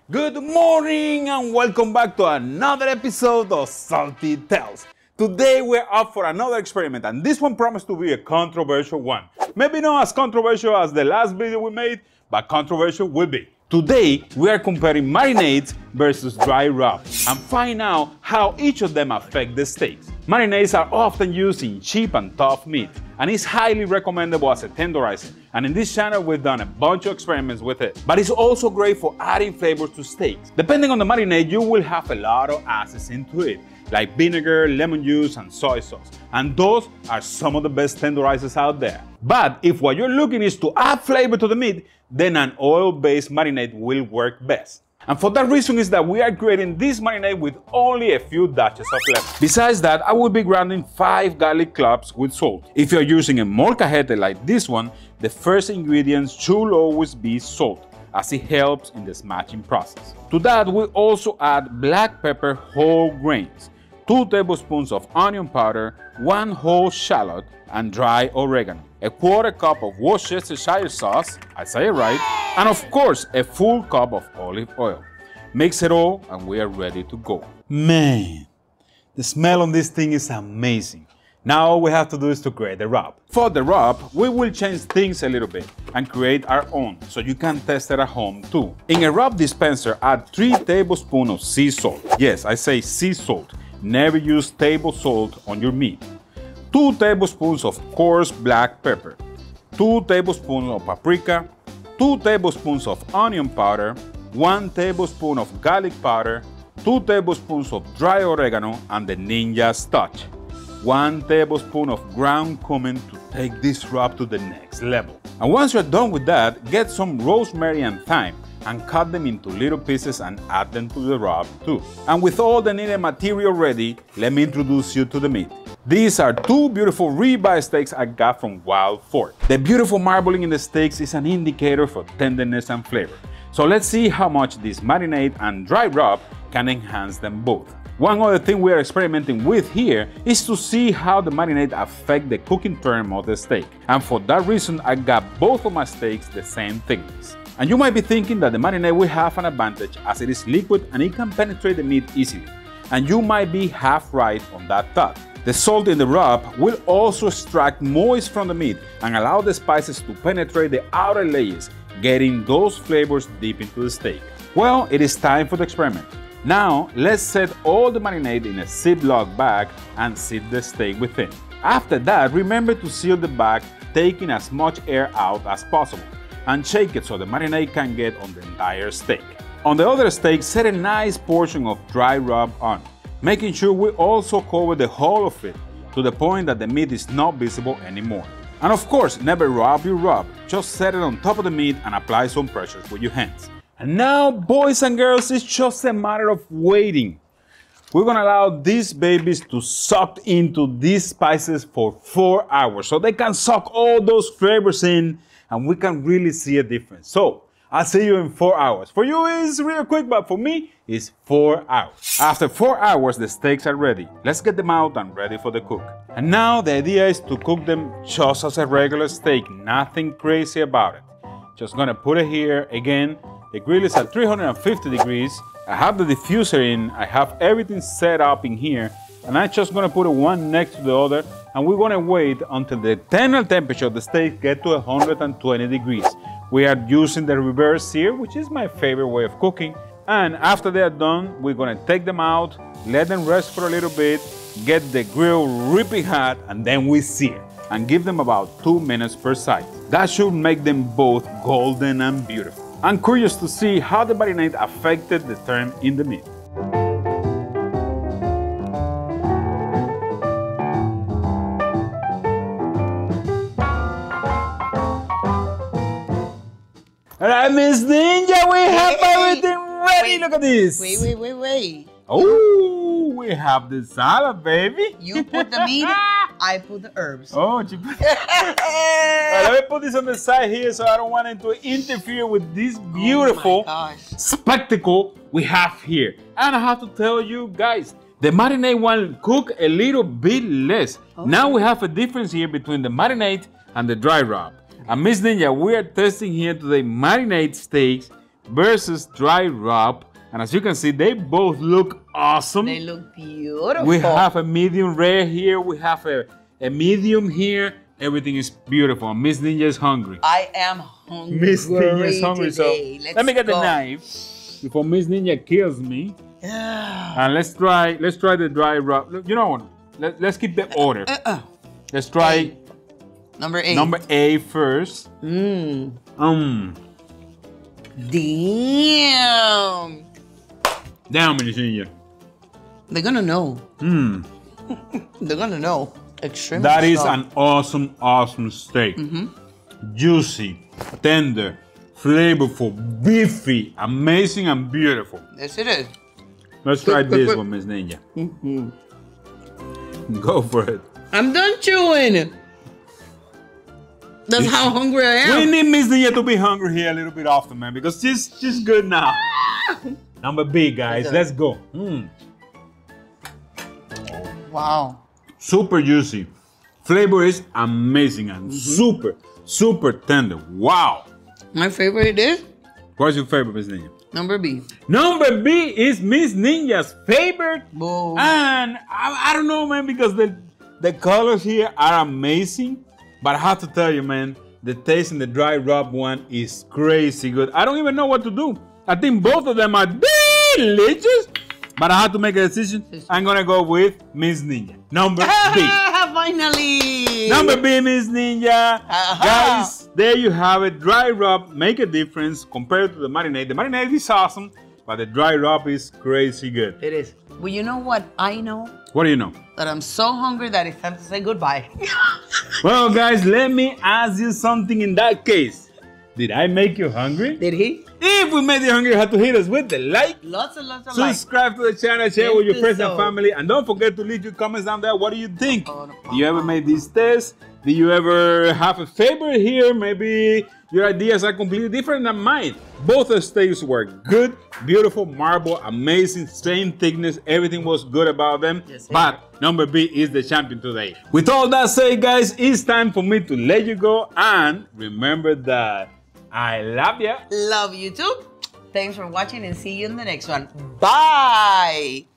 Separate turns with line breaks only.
Good morning and welcome back to another episode of Salty Tales. Today we're up for another experiment and this one promised to be a controversial one. Maybe not as controversial as the last video we made, but controversial will be. Today we are comparing marinades versus dry rub and find out how each of them affect the steaks. Marinades are often used in cheap and tough meat and is highly recommendable as a tenderizer, and in this channel we've done a bunch of experiments with it. But it's also great for adding flavors to steaks. Depending on the marinade, you will have a lot of acids into it, like vinegar, lemon juice, and soy sauce, and those are some of the best tenderizers out there. But if what you're looking is to add flavor to the meat, then an oil-based marinade will work best. And for that reason is that we are creating this marinade with only a few dashes of lemon. Besides that, I will be grinding 5 garlic cloves with salt. If you're using a molcajete like this one, the first ingredient should always be salt, as it helps in the smashing process. To that, we also add black pepper whole grains, 2 tablespoons of onion powder, 1 whole shallot, and dry oregano, a 1/4 cup of Worcestershire sauce, I say it right, and of course a full cup of olive oil. Mix it all and we are ready to go. Man, the smell on this thing is amazing. Now all we have to do is to create the rub. For the rub, we will change things a little bit and create our own, so you can test it at home too. In a rub dispenser, add 3 tablespoons of sea salt. Yes, I say sea salt. Never use table salt on your meat. 2 tablespoons of coarse black pepper, 2 tablespoons of paprika, 2 tablespoons of onion powder, 1 tablespoon of garlic powder, 2 tablespoons of dry oregano, and the Ninja's Touch, 1 tablespoon of ground cumin to take this rub to the next level. And once you're done with that, get some rosemary and thyme and cut them into little pieces and add them to the rub too. And with all the needed material ready, let me introduce you to the meat. These are 2 beautiful ribeye steaks I got from Wild Fork. The beautiful marbling in the steaks is an indicator for tenderness and flavor. So let's see how much this marinade and dry rub can enhance them both. One other thing we are experimenting with here is to see how the marinade affect the cooking term of the steak. And for that reason, I got both of my steaks the same thickness. And you might be thinking that the marinade will have an advantage as it is liquid and it can penetrate the meat easily. And you might be half right on that thought. The salt in the rub will also extract moist from the meat and allow the spices to penetrate the outer layers, getting those flavors deep into the steak. Well, it is time for the experiment. Now, let's set all the marinade in a Ziploc bag and sit the steak within. After that, remember to seal the bag, taking as much air out as possible, and shake it so the marinade can get on the entire steak. On the other steak, set a nice portion of dry rub on, making sure we also cover the whole of it to the point that the meat is not visible anymore. And of course, never rub your rub, just set it on top of the meat and apply some pressure with your hands. And now, boys and girls, it's just a matter of waiting. We're gonna allow these babies to suck into these spices for 4 hours so they can suck all those flavors in and we can really see a difference. So, I'll see you in 4 hours. For you it's real quick, but for me it's 4 hours. After 4 hours, the steaks are ready. Let's get them out and ready for the cook. And now the idea is to cook them just as a regular steak, nothing crazy about it. Just gonna put it here. Again, the grill is at 350 degrees. I have the diffuser in, I have everything set up in here, and I'm just gonna put it one next to the other, and we're gonna wait until the internal temperature of the steak get to 120 degrees. We are using the reverse here, which is my favorite way of cooking. And after they are done, we're gonna take them out, let them rest for a little bit, get the grill ripping hot, and then we sear and give them about 2 minutes per side. That should make them both golden and beautiful. I'm curious to see how the marinade affected the term in the meat. Alright, Miss Ninja, we have everything ready. Look at this.
Wait.
Oh, we have the salad, baby.
You put the meat, I put the herbs.
Oh, you put... Let me put this on the side here so I don't want it to interfere with this beautiful spectacle we have here. And I have to tell you guys, the marinade one cooked a little bit less. Okay. Now we have a difference here between the marinade and the dry rub. And Miss Ninja, we are testing here today marinade steaks versus dry rub. And as you can see, they both look awesome.
They look beautiful.
We have a medium rare here. We have a medium here. Everything is beautiful. Miss Ninja is hungry.
I am hungry.
Miss Ninja is hungry.
Today.
So let me get the knife before Miss Ninja kills me. And let's try the dry rub. You know what? Let's keep the order. Let's try
number 8.
Number 8 first.
Damn.
Damn, Miss Ninja.
They're gonna know. They're gonna know. Extremely
That is
soft.
an awesome steak. Juicy, tender, flavorful, beefy, amazing and beautiful.
Yes, it is.
Let's try this one, Miss Ninja. Go for it.
I'm done chewing. That's how hungry I am.
We need Miss Ninja to be hungry here a little bit often, man, because she's good now. Number B, guys. Let's go.
Wow.
Super juicy. Flavor is amazing and super tender. Wow.
My favorite is?
What's your favorite, Miss Ninja?
Number B.
Number B is Miss Ninja's favorite.
Whoa.
And I don't know, man, because the colors here are amazing. But I have to tell you, man, the taste in the dry rub one is crazy good. I don't even know what to do. I think both of them are delicious. But I have to make a decision. I'm gonna go with Miss Ninja. Number B.
Finally.
Number B, Miss Ninja. Guys, there you have it. Dry rub make a difference compared to the marinade. The marinade is awesome, but the dry rub is crazy good.
It is. Well, you know what I know?
What do you know?
That I'm so hungry that it's time to say goodbye.
Well, guys, let me ask you something in that case. Did I make you hungry?
Did he?
If we made you hungry, you have to hit us with the like.
Lots and lots of likes.
Subscribe to the channel, share with your friends and family, and don't forget to leave your comments down there. What do you think? Do you ever make these tests? Do you ever have a favorite here? Maybe your ideas are completely different than mine. Both the steaks were good, beautiful, marble, amazing, same thickness. Everything was good about them. Yes, but number B is the champion today. With all that said, guys, it's time for me to let you go. And remember that I love you.
Love you too. Thanks for watching and see you in the next one. Bye.